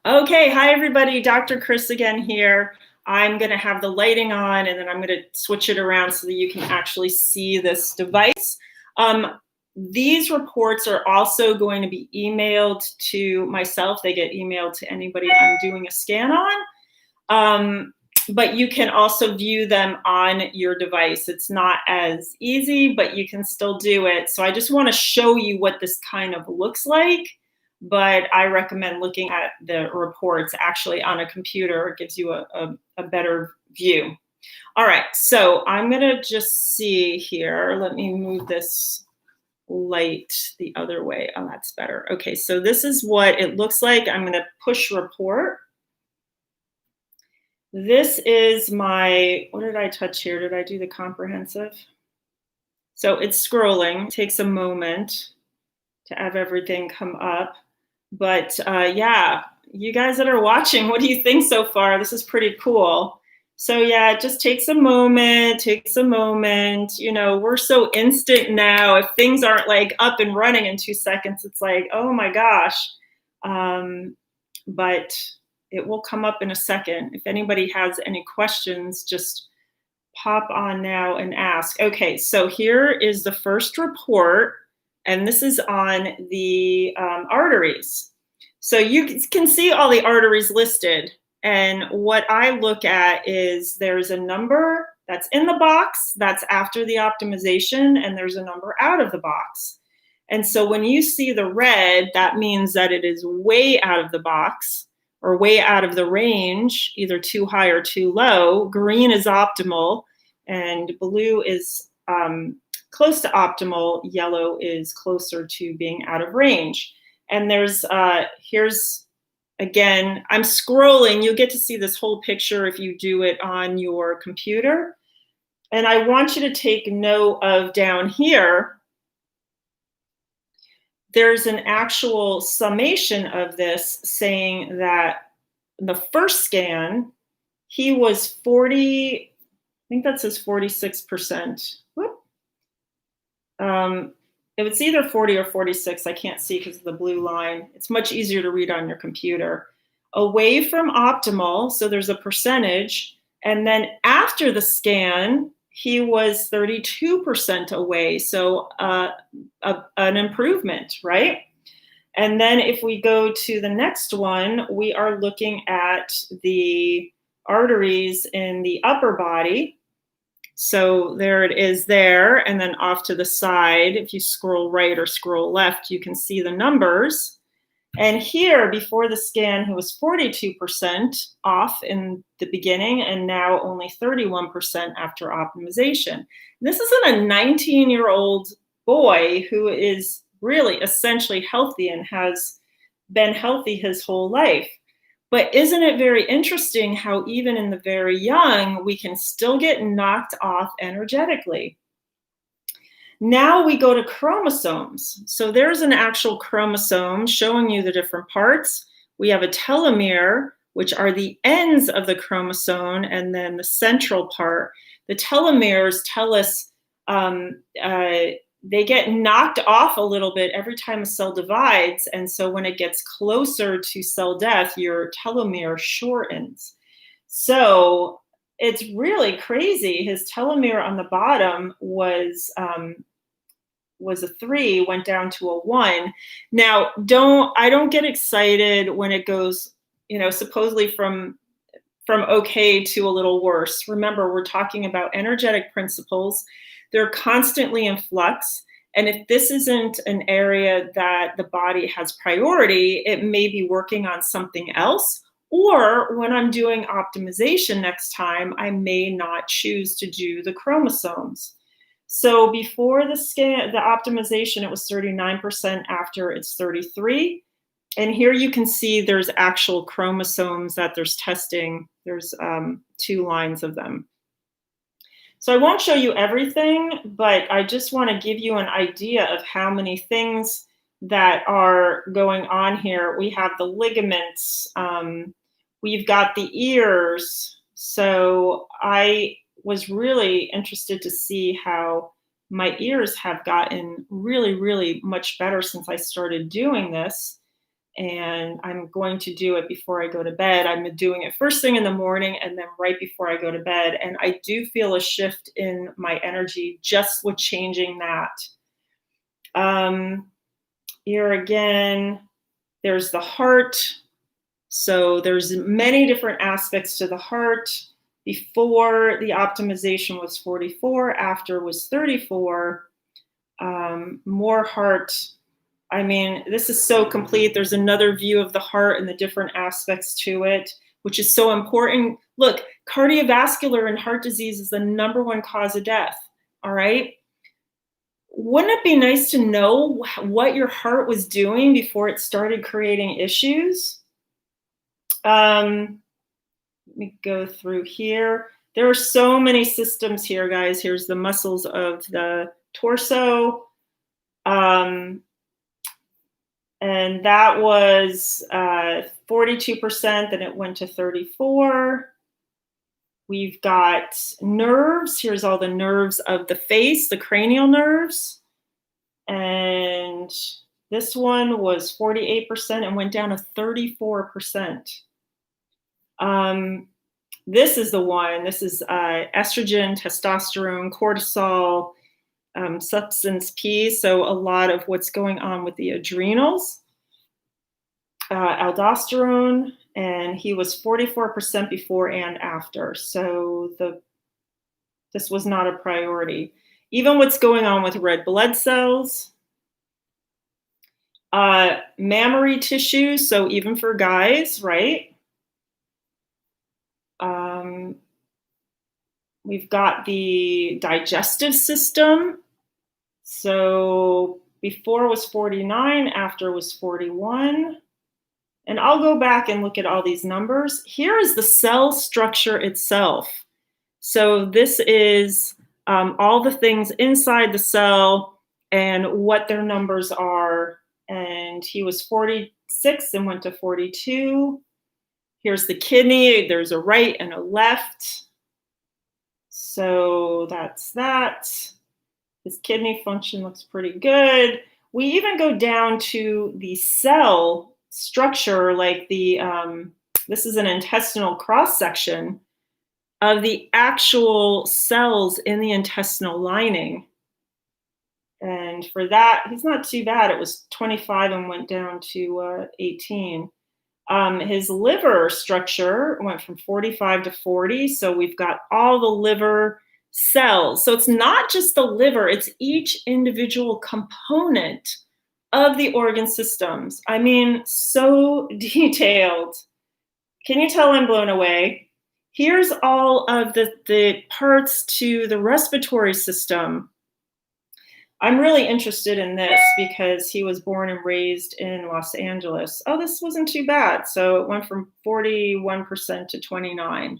Okay, hi everybody, Dr. Chris again here. I'm gonna have the lighting on and then I'm gonna switch it around so that you can actually see this device. These reports are also going to be emailed to myself. They get emailed to anybody I'm doing a scan on. But you can also view them on your device. It's not as easy, but you can still do it. So I just want to show you what this kind of looks like, but I recommend looking at the reports actually on a computer. It gives you a better view. All right, so I'm gonna just see here. Let me move this light the other way. Oh, that's better. Okay, so this is what it looks like. I'm gonna push report. This is my, what did I touch here? Did I do the comprehensive? So it's scrolling, it takes a moment to have everything come up. But yeah, you guys that are watching, what do you think so far? This is pretty cool. So yeah, it just takes a moment. You know, we're so instant now. If things aren't like up and running in 2 seconds, it's like, oh my gosh. But it will come up in a second. If anybody has any questions, just pop on now and ask. Okay, so here is the first report, and this is on the arteries. So you can see all the arteries listed. And what I look at is there's a number that's in the box, that's after the optimization, and there's a number out of the box. And so when you see the red, that means that it is way out of the box or way out of the range, either too high or too low. Green is optimal, and blue is close to optimal. Yellow is closer to being out of range. And there's, here's, again, I'm scrolling. You'll get to see this whole picture if you do it on your computer. And I want you to take note of down here, there's an actual summation of this saying that the first scan, he was 40, I think that says 46%. Whoop. It was either 40 or 46. I can't see because of the blue line. It's much easier to read on your computer. Away from optimal, so there's a percentage. And then after the scan, he was 32% away. So an improvement, right? And then if we go to the next one, we are looking at the arteries in the upper body. So there it is there, and then off to the side, if you scroll right or scroll left, you can see the numbers. And here, before the scan, he was 42% off in the beginning, and now only 31% after optimization. This isn't a 19-year-old boy who is really essentially healthy and has been healthy his whole life. But isn't it very interesting how even in the very young, we can still get knocked off energetically? Now we go to chromosomes. So there's an actual chromosome showing you the different parts. We have a telomere, which are the ends of the chromosome, and then the central part. The telomeres tell us they get knocked off a little bit every time a cell divides. And so when it gets closer to cell death, your telomere shortens. So it's really crazy. His telomere on the bottom was a 3, went down to a 1. Now, I don't get excited when it goes, you know, supposedly from okay to a little worse. Remember, we're talking about energetic principles. They're constantly in flux. And if this isn't an area that the body has priority, it may be working on something else. Or when I'm doing optimization next time, I may not choose to do the chromosomes. So before the scan, the optimization, it was 39%, after it's 33. And here you can see there's actual chromosomes that there's testing. There's 2 lines of them. So I won't show you everything, but I just want to give you an idea of how many things that are going on here. We have the ligaments. We've got the ears. So I was really interested to see how my ears have gotten really, really much better since I started doing this. and I'm going to do it before I go to bed. I'm doing it first thing in the morning and then right before I go to bed. And I do feel a shift in my energy just with changing that. Here again, there's the heart. So there's many different aspects to the heart. Before, the optimization was 44, after was 34. More heart. I mean, this is so complete. There's another view of the heart and the different aspects to it, which is so important. Look, cardiovascular and heart disease is the #1 cause of death, all right? Wouldn't it be nice to know what your heart was doing before it started creating issues? Let me go through here. There are so many systems here, guys. Here's the muscles of the torso. And that was 42%, then it went to 34. We've got nerves. Here's all the nerves of the face, the cranial nerves. And this one was 48% and went down to 34%. This is the one. This is estrogen, testosterone, cortisol, substance P, so a lot of what's going on with the adrenals, aldosterone, and he was 44% before and after. So this was not a priority. Even what's going on with red blood cells, mammary tissue, so even for guys, right? We've got the digestive system. So before was 49, after was 41. And I'll go back and look at all these numbers. Here is the cell structure itself. So this is all the things inside the cell and what their numbers are. And he was 46 and went to 42. Here's the kidney. There's a right and a left. So that's that. His kidney function looks pretty good. We even go down to the cell structure, like the, this is an intestinal cross-section of the actual cells in the intestinal lining. And for that, he's not too bad. It was 25 and went down to 18. His liver structure went from 45 to 40. So we've got all the liver cells. So it's not just the liver, it's each individual component of the organ systems. I mean, so detailed. Can you tell I'm blown away? Here's all of the parts to the respiratory system. I'm really interested in this because he was born and raised in Los Angeles. Oh, this wasn't too bad. So it went from 41% to 29.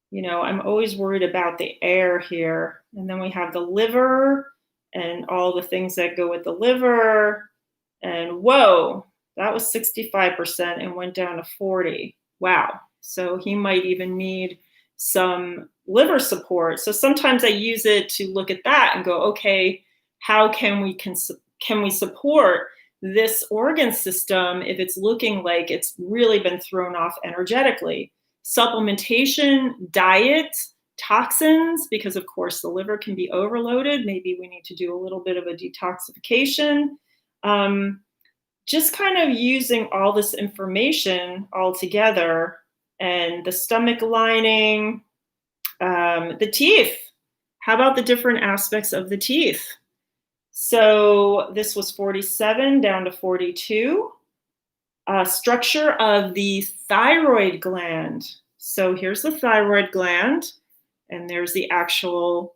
You know, I'm always worried about the air here. And then we have the liver and all the things that go with the liver. And whoa, that was 65% and went down to 40. Wow. So he might even need some liver support. So sometimes I use it to look at that and go, okay, how can we support this organ system if it's looking like it's really been thrown off energetically? Supplementation, diet, toxins, because of course the liver can be overloaded. Maybe we need to do a little bit of a detoxification. Just kind of using all this information all together, and the stomach lining, the teeth. How about the different aspects of the teeth? So this was 47 down to 42. Structure of the thyroid gland. So here's the thyroid gland, and there's the actual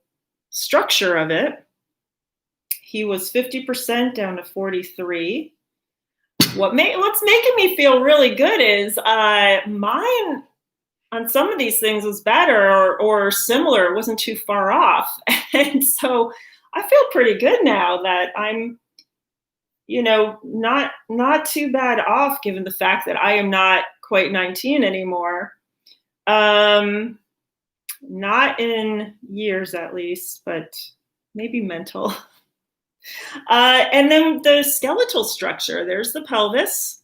structure of it. He was 50% down to 43. What's making me feel really good is mine on some of these things was better or similar. It wasn't too far off. And so I feel pretty good now that I'm, you know, not too bad off given the fact that I am not quite 19 anymore. Not in years at least, but maybe mental. And then the skeletal structure, there's the pelvis.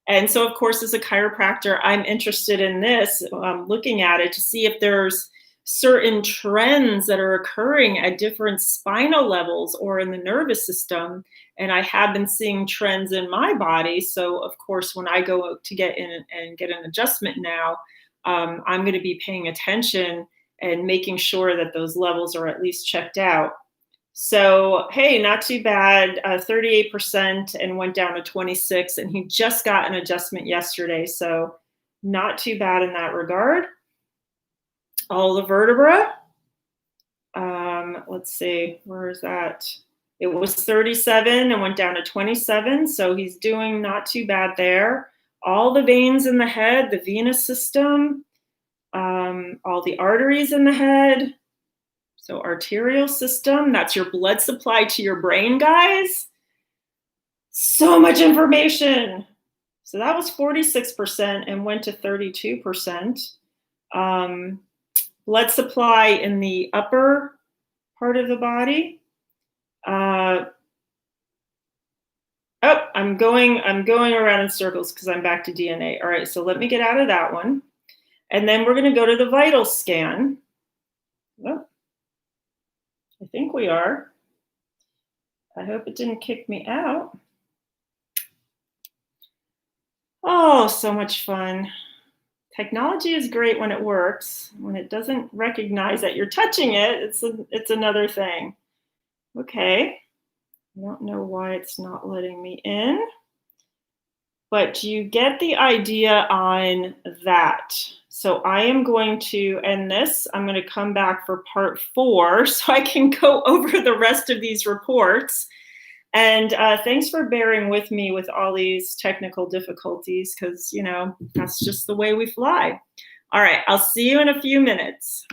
And so, of course, as a chiropractor, I'm interested in this, looking at it to see if there's certain trends that are occurring at different spinal levels or in the nervous system. And I have been seeing trends in my body. So, of course, when I go to get in and get an adjustment now, I'm going to be paying attention and making sure that those levels are at least checked out. So, hey, not too bad, 38% and went down to 26, and he just got an adjustment yesterday. So not too bad in that regard. All the vertebra, let's see, where is that? It was 37 and went down to 27. So he's doing not too bad there. All the veins in the head, the venous system, all the arteries in the head. So arterial system, that's your blood supply to your brain, guys. So much information. So that was 46% and went to 32%. Blood supply in the upper part of the body. Oh, I'm going around in circles because I'm back to DNA. All right, so let me get out of that one. And then we're going to go to the vital scan. Oh, I think we are. I hope it didn't kick me out. Oh, so much fun. Technology is great when it works. When it doesn't recognize that you're touching it, it's another thing. Okay. I don't know why it's not letting me in. But you get the idea on that. So I am going to end this. I'm going to come back for part 4 so I can go over the rest of these reports. And thanks for bearing with me with all these technical difficulties because, you know, that's just the way we fly. All right, I'll see you in a few minutes.